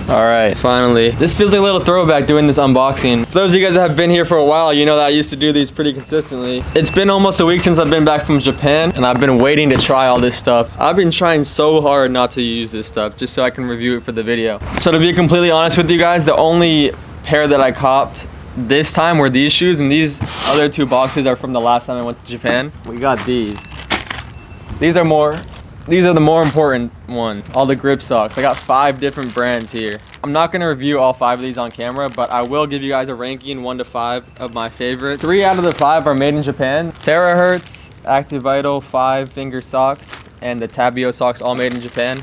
All right, finally. This feels like a little throwback doing this unboxing. For those of you guys that have been here for a while, you know that I used to do these pretty consistently. It's been almost a week since I've been back from Japan, and I've been waiting to try all this stuff. I've been trying so hard not to use this stuff just so I can review it for the video. So to be completely honest with you guys, the only pair that I copped this time were these shoes, and these other two boxes are from the last time I went to Japan. We got these. These are the more important one. All the grip socks. I got 5 different brands here. I'm not gonna review all 5 of these on camera, but I will give you guys a ranking 1 to 5 of my favorite. 3 out of the 5 are made in Japan. Terahertz, Activital 5-finger socks, and the Tabio socks, all made in Japan.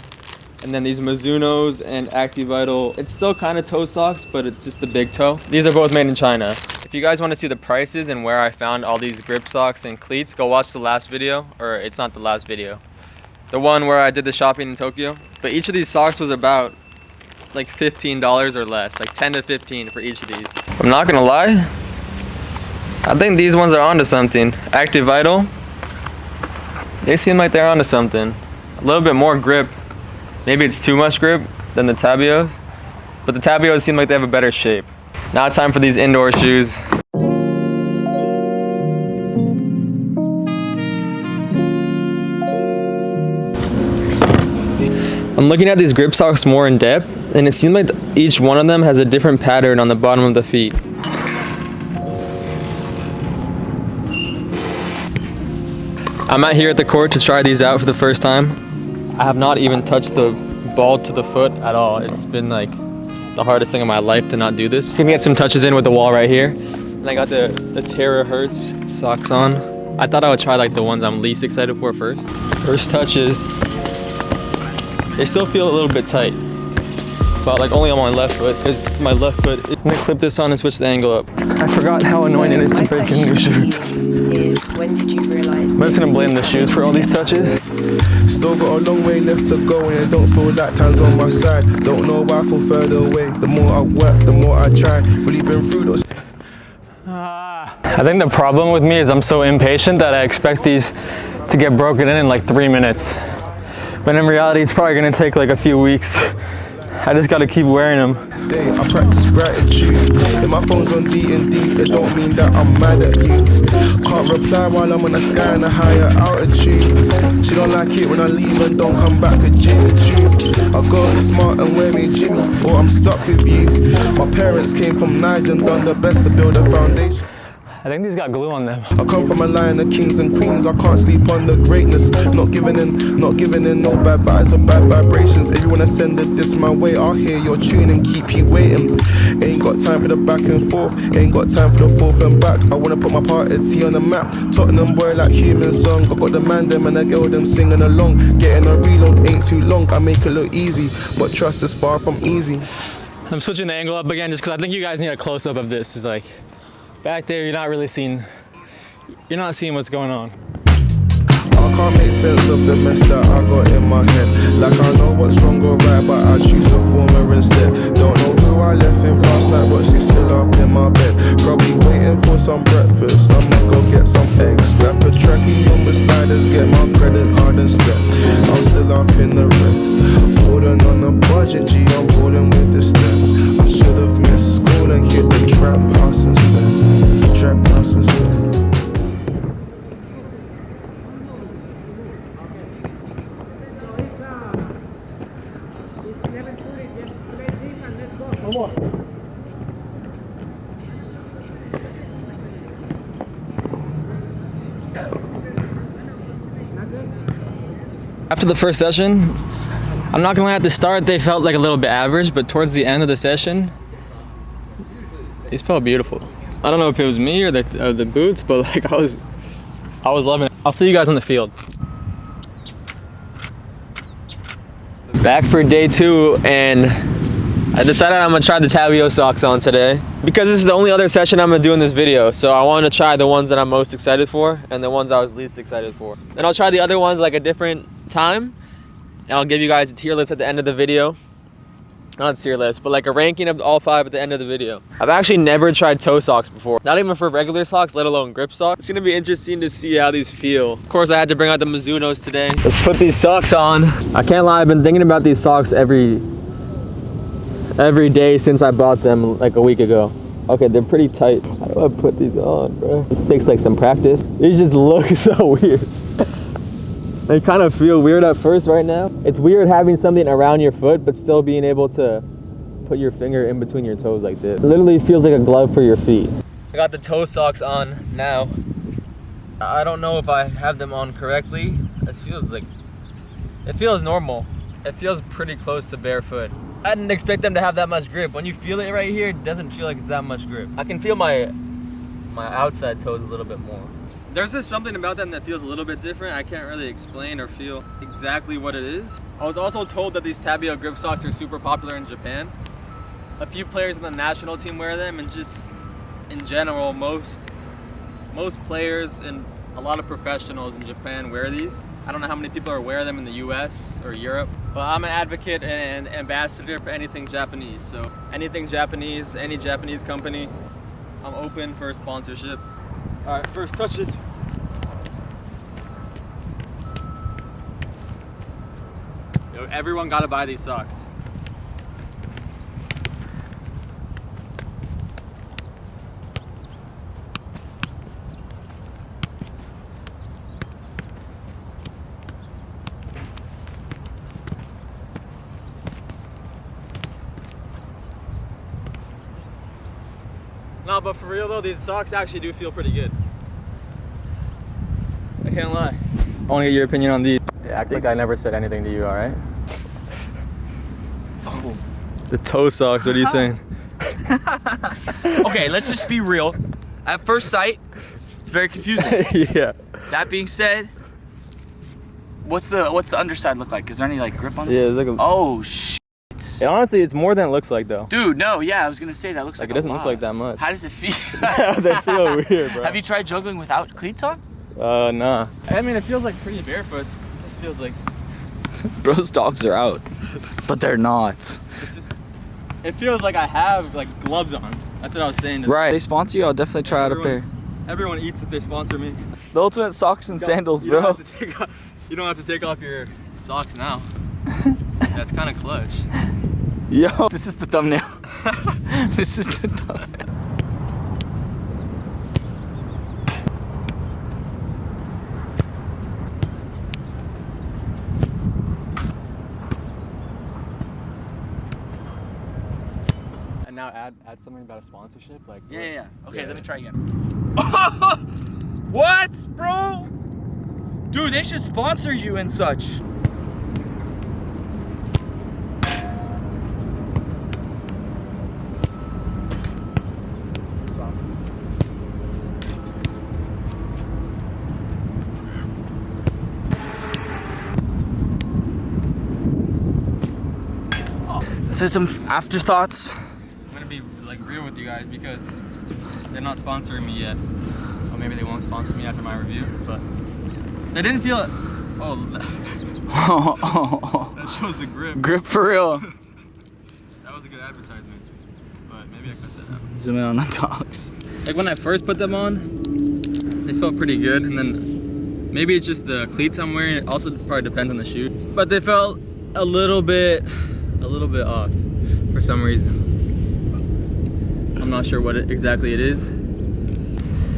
And then these Mizunos and activital, it's still kind of toe socks, but it's just the big toe. These are both made in China. If you guys want to see the prices and where I found all these grip socks and cleats, go watch the last video, or it's not the last video. The one where I did the shopping in Tokyo. But each of these socks was about like $15 or less, like 10 to 15 for each of these. I'm not gonna lie, I think these ones are onto something. Activital, they seem like they're onto something. A little bit more grip. Maybe it's too much grip than the Tabios, but the Tabios seem like they have a better shape. Now it's time for these indoor shoes. I'm looking at these grip socks more in depth, and it seems like each one of them has a different pattern on the bottom of the feet. I'm out here at the court to try these out for the first time. I have not even touched the ball to the foot at all. It's been like the hardest thing in my life to not do this. Just gonna get some touches in with the wall right here. And I got the terahertz socks on. I thought I would try like the ones I'm least excited for first. First touches. They still feel a little bit tight, but like only on my left foot, because my left foot, I'm gonna clip this on and switch the angle up. I forgot how annoying it is to break in new shoes. When did you realize? I'm just gonna blame the shoes for all these touches. Still got a long way left to go, and I don't feel that time's on my side. Don't know why I feel further away. The more I work, the more I try. Really been through those. I think the problem with me is I'm so impatient that I expect these to get broken in like 3 minutes. But in reality, it's probably gonna take like a few weeks. I just gotta keep wearing them. I practice gratitude. If my phone's on D&D, it don't mean that I'm mad at you. Can't reply while I'm on the sky in a higher altitude. She don't like it when I leave and don't come back a Jimmy Choo. I go smart and wear me Jimmy, or I'm stuck with you. My parents came from Niger and done the best to build a foundation. I think these got glue on them. I come from a line of kings and queens. I can't sleep on the greatness. Not giving in no bad vibes or bad vibrations. If you wanna send it this my way, I'll hear your tune and keep you waiting. Ain't got time for the back and forth. Ain't got time for the forth and back. I wanna put my party on the map. Tottenham boy like human song. I got the man them and the girl them singing along. Getting a reload ain't too long. I make it look easy, but trust is far from easy. I'm switching the angle up again just because I think you guys need a close-up of this. It's like, back there, you're not really seeing, you're not seeing what's going on. I can't make sense of the mess that I got in my head. Like I know what's wrong or right, but I choose the former instead. Don't know who I left with last night, but she's still up in my bed. Probably waiting for some breakfast. I'ma go get some eggs. Slap a trackie on the sliders, get my credit card instead. I'm still up in the red. Boarding on a budget, G, I'm boarding with the step. I should have missed school and hit the trap house instead. Trap house instead. After the first session, I'm not gonna lie, at the start they felt like a little bit average, but towards the end of the session, these felt beautiful. I don't know if it was me or the boots, but like I was loving it. I'll see you guys on the field. Back for day 2, and I decided I'm gonna try the Tabio socks on today because this is the only other session I'm gonna do in this video. So I want to try the ones that I'm most excited for and the ones I was least excited for. Then I'll try the other ones like a different time, and I'll give you guys a tier list at the end of the video. Not a tier list, but like a ranking of all 5 at the end of the video. I've actually never tried toe socks before. Not even for regular socks, let alone grip socks. It's gonna be interesting to see how these feel. Of course, I had to bring out the Mizunos today. Let's put these socks on. I can't lie, I've been thinking about these socks every every day since I bought them like a week ago. Okay, they're pretty tight. How do I put these on, bro? This takes like some practice. These just look so weird. They kind of feel weird at first right now. It's weird having something around your foot, but still being able to put your finger in between your toes like this. It literally feels like a glove for your feet. I got the toe socks on now. I don't know if I have them on correctly. It feels normal. It feels pretty close to barefoot. I didn't expect them to have that much grip. When you feel it right here, it doesn't feel like it's that much grip. I can feel my outside toes a little bit more. There's just something about them that feels a little bit different. I can't really explain or feel exactly what it is. I was also told that these Tabio grip socks are super popular in Japan. A few players in the national team wear them, and just in general, most players and a lot of professionals in Japan wear these. I don't know how many people are wearing them in the US or Europe, but I'm an advocate and ambassador for anything Japanese. So anything Japanese, any Japanese company, I'm open for sponsorship. All right, first touch it. Yo, everyone gotta buy these socks. No, but for real though, these socks actually do feel pretty good. I can't lie. I want to get your opinion on these. Yeah, act like I never said anything to you, all right? Oh. The toe socks, what are you saying? Okay, let's just be real. At first sight, it's very confusing. Yeah. That being said, what's the underside look like? Is there any like grip on it? Yeah, it's like a... Oh shit. Honestly, it's more than it looks like though. Dude, no, yeah, I was gonna say that looks like it doesn't look like that much. How does it feel? They feel weird, bro. Have you tried juggling without cleats on? Nah. I mean, it feels like pretty barefoot. It just feels like... Bro's dogs are out, but they're not. It feels like I have like gloves on. That's what I was saying. Right. If they sponsor you, I'll definitely try out a pair. Everyone eats if they sponsor me. The ultimate socks and sandals, bro. You don't have to take off your socks now. That's kind of clutch. Yo, this is the thumbnail. This is the thumbnail. And now add something about a sponsorship, like Yeah. Okay, let me try again. What, bro? Dude, they should sponsor you and such. So some afterthoughts. I'm gonna be like real with you guys because they're not sponsoring me yet. Or maybe they won't sponsor me after my review, but they didn't feel it. Oh, that shows the grip. Grip for real. That was a good advertisement, but maybe I cut that out. Zoom in on the dogs. Like when I first put them on, they felt pretty good, and then maybe it's just the cleats I'm wearing. It also probably depends on the shoe, but they felt a little bit off for some reason. I'm not sure what exactly it is.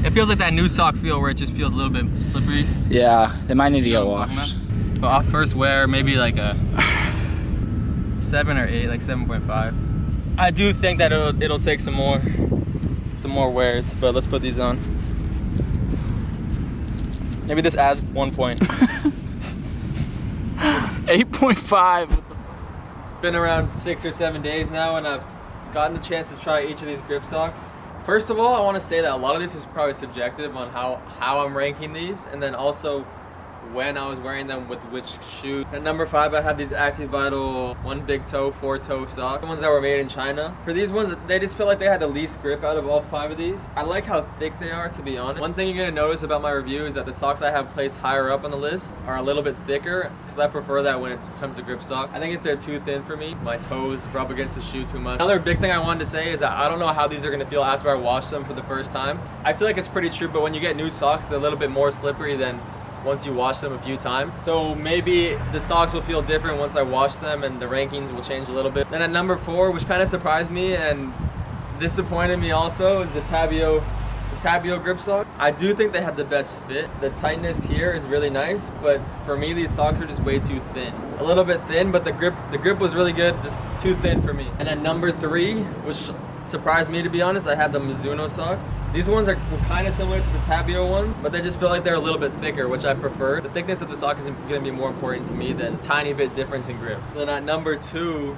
It feels like that new sock feel where it just feels a little bit slippery. Yeah, they might need to get washed. But off first wear, maybe like a 7 or 8, like 7.5. I do think that it'll take some more wears, but let's put these on. Maybe this adds 1 point. 8.5. Been around 6 or 7 days now, and I've gotten the chance to try each of these grip socks. First of all, I want to say that a lot of this is probably subjective on how I'm ranking these, and then also when I was wearing them with which shoe. At number 5, I have these activital 1 big toe, 4 toe socks. The ones that were made in China. For these ones, they just feel like they had the least grip out of all 5 of these. I like how thick they are, to be honest. One thing you're gonna notice about my review is that the socks I have placed higher up on the list are a little bit thicker, because I prefer that when it comes to grip sock. I think if they're too thin for me, my toes rub against the shoe too much. Another big thing I wanted to say is that I don't know how these are gonna feel after I wash them for the first time. I feel like it's pretty true, but when you get new socks, they're a little bit more slippery than once you wash them a few times. So maybe the socks will feel different once I wash them and the rankings will change a little bit. Then at number 4, which kind of surprised me and disappointed me also, is the Tabio grip sock. I do think they have the best fit. The tightness here is really nice, but for me these socks are just way too thin. A little bit thin, but the grip was really good, just too thin for me. And at number 3, which surprised me to be honest, I had the Mizuno socks. These ones were kind of similar to the Tabio one, but they just feel like they're a little bit thicker, which I prefer. The thickness of the sock is going to be more important to me than a tiny bit difference in grip. Then at number 2,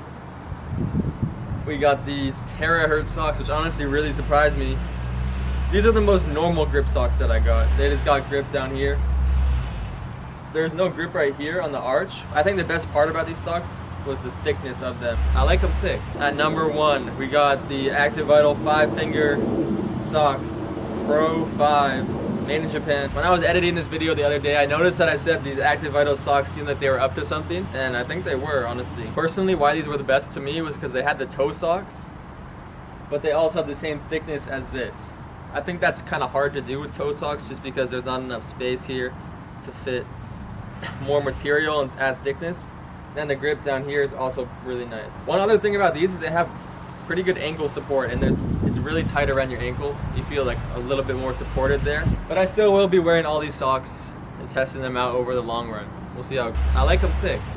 we got these terahertz socks, which honestly really surprised me. These are the most normal grip socks that I got. They just got grip down here. There's no grip right here on the arch. I think the best part about these socks was the thickness of them. I like them thick. At number 1, we got the activital 5-finger socks, Pro 5, made in Japan. When I was editing this video the other day, I noticed that I said these activital socks seemed like they were up to something, and I think they were, honestly. Personally, why these were the best to me was because they had the toe socks, but they also have the same thickness as this. I think that's kind of hard to do with toe socks just because there's not enough space here to fit more material and add thickness. And the grip down here is also really nice. One other thing about these is they have pretty good ankle support, and it's really tight around your ankle. You feel like a little bit more supported there. But I still will be wearing all these socks and testing them out over the long run. We'll see how. I like them thick.